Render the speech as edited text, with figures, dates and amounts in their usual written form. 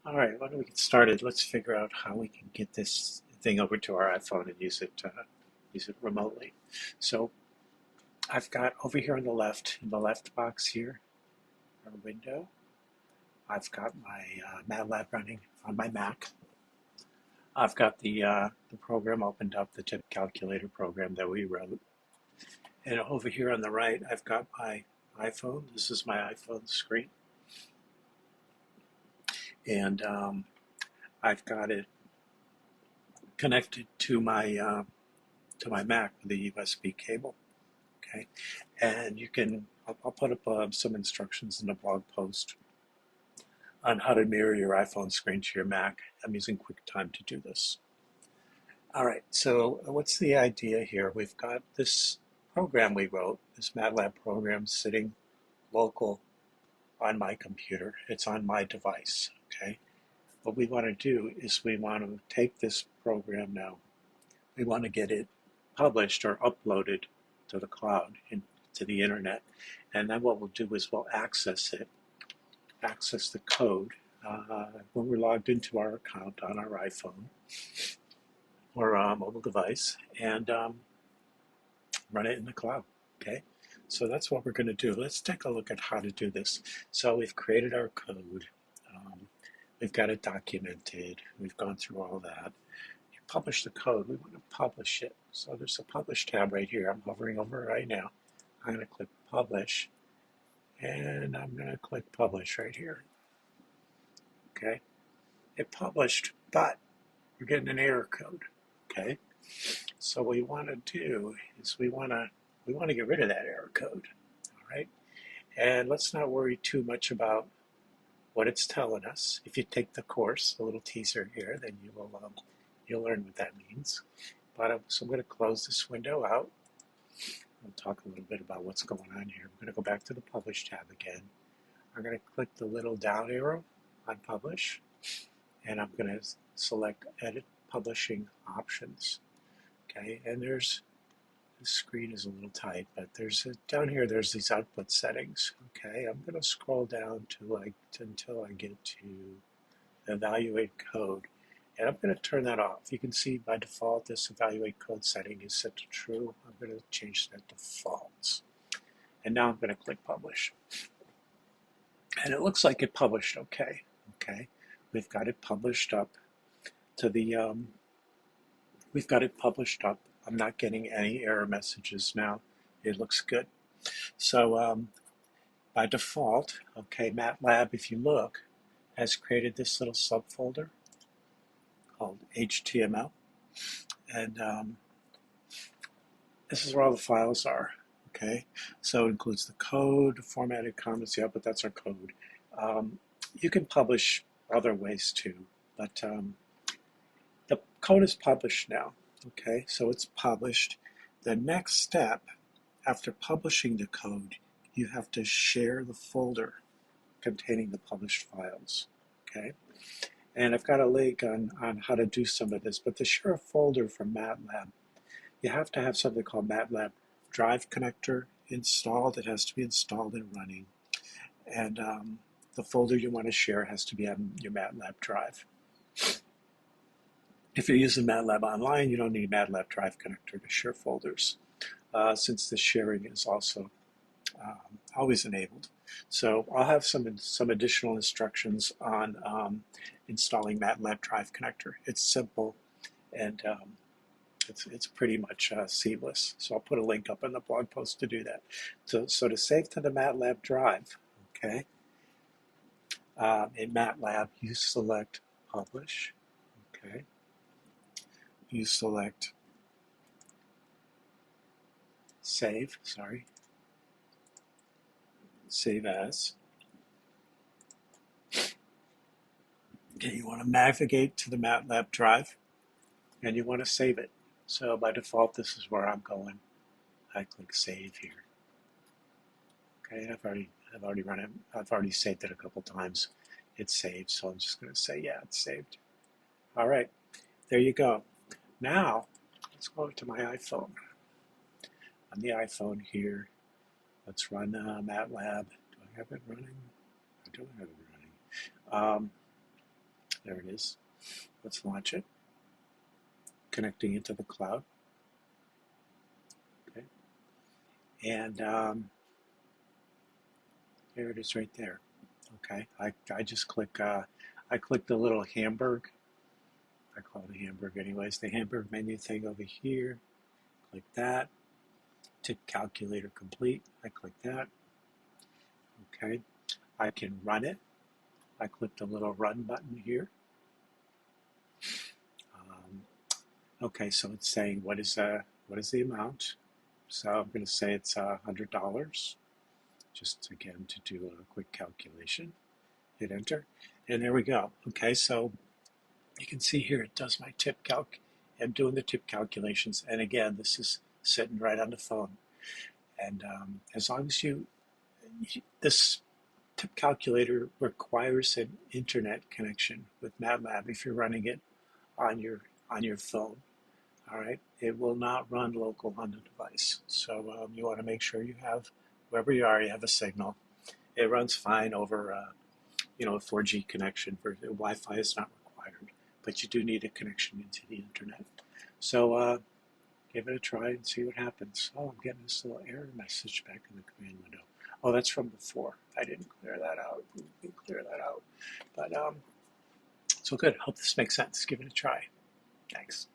All right, why don't we get started? Let's figure out how we can get this thing over to our iPhone and use it remotely. So I've got over here on the left, in the left box here, our window. I've got my MATLAB running on my Mac. I've got the program opened up, the tip calculator program that we wrote. And over here on the right, I've got my iPhone. This is my iPhone screen, and I've got it connected to my Mac with a USB cable. Okay, and you can. I'll put up some instructions in the blog post on how to mirror your iPhone screen to your Mac. I'm using QuickTime to do this. All right, so what's the idea here? We've got this program we wrote, this MATLAB program sitting local on my computer. It's on my device, okay? What we want to do is we want to take this program now. We want to get it published or uploaded to the cloud, to the internet. And then what we'll do is we'll access it, access the code when we're logged into our account on our iPhone or mobile device, and run it in the cloud. Okay, so that's what we're going to do. Let's take a look at how to do this. So we've created our code. We've got it documented. We've gone through all that. You publish the code. We want to publish it. So there's a Publish tab right here. I'm hovering over it right now. I'm going to click Publish, and I'm going to click Publish right here. Okay, it published, but we're getting an error code. Okay, so what we want to do is we want to get rid of that error code. All right, and let's not worry too much about what it's telling us. If you take the course, a little teaser here, then you'll learn what that means. But so I'm going to close this window out. I'll talk a little bit about what's going on here. I'm going to go back to the Publish tab again. I'm going to click the little down arrow on Publish, and I'm going to select Edit Publishing Options. Okay, and the screen is a little tight, but down here there's these output settings. Okay, I'm going to scroll down until I get to Evaluate Code, and I'm going to turn that off. You can see by default this Evaluate Code setting is set to true. I'm going to change that to false, and now I'm going to click Publish, and it looks like it published okay. Okay, we've got it published up to the we've got it published up. I'm not getting any error messages now. It looks good. So by default, okay, MATLAB, if you look, has created this little subfolder called HTML. And this is where all the files are, okay? So it includes the code, formatted comments, yeah, but that's our code. You can publish other ways too, but the code is published now. Okay, so it's published. The next step after publishing the code, you have to share the folder containing the published files. Okay, and I've got a link on how to do some of this, but to share a folder from MATLAB, you have to have something called MATLAB Drive Connector installed. It has to be installed and running, and the folder you want to share has to be on your MATLAB drive. If you're using MATLAB Online, you don't need MATLAB Drive Connector to share folders, since the sharing is also always enabled. So I'll have some additional instructions on installing MATLAB Drive Connector. It's simple, and it's pretty much seamless. So I'll put a link up in the blog post to do that. So to save to the MATLAB drive, okay, in MATLAB you select Publish, okay. You select Save as. Okay, you want to navigate to the MATLAB drive, and you want to save it. So by default, this is where I'm going. I click Save here. Okay, and I've already run it. I've already saved it a couple times. It's saved, so I'm just going to say, yeah, it's saved. All right, there you go. Now, let's go to my iPhone. On the iPhone here, let's run MATLAB. Do I have it running? I don't have it running. There it is. Let's launch it. Connecting into the cloud. Okay. And there it is right there. Okay. I just click, I click the little Hamburg. I call it a Hamburg anyways. The Hamburg menu thing over here. Click that. Tip calculator complete. I click that. Okay. I can run it. I click the little run button here. Okay, so it's saying what is the amount? So I'm going to say it's $100. Just again to do a quick calculation. Hit enter, and there we go. Okay, so you can see here it does my tip calc. I'm doing the tip calculations, and again, this is sitting right on the phone. And as long as this tip calculator requires an internet connection with MATLAB if you're running it on your phone. All right, it will not run local on the device. So you want to make sure you have, wherever you are, you have a signal. It runs fine over, a 4G connection. Wi-Fi is not required, but you do need a connection into the internet. So give it a try and see what happens. Oh, I'm getting this little error message back in the command window. Oh, that's from before. I didn't clear that out. We can clear that out. But so good. Hope this makes sense. Give it a try. Thanks.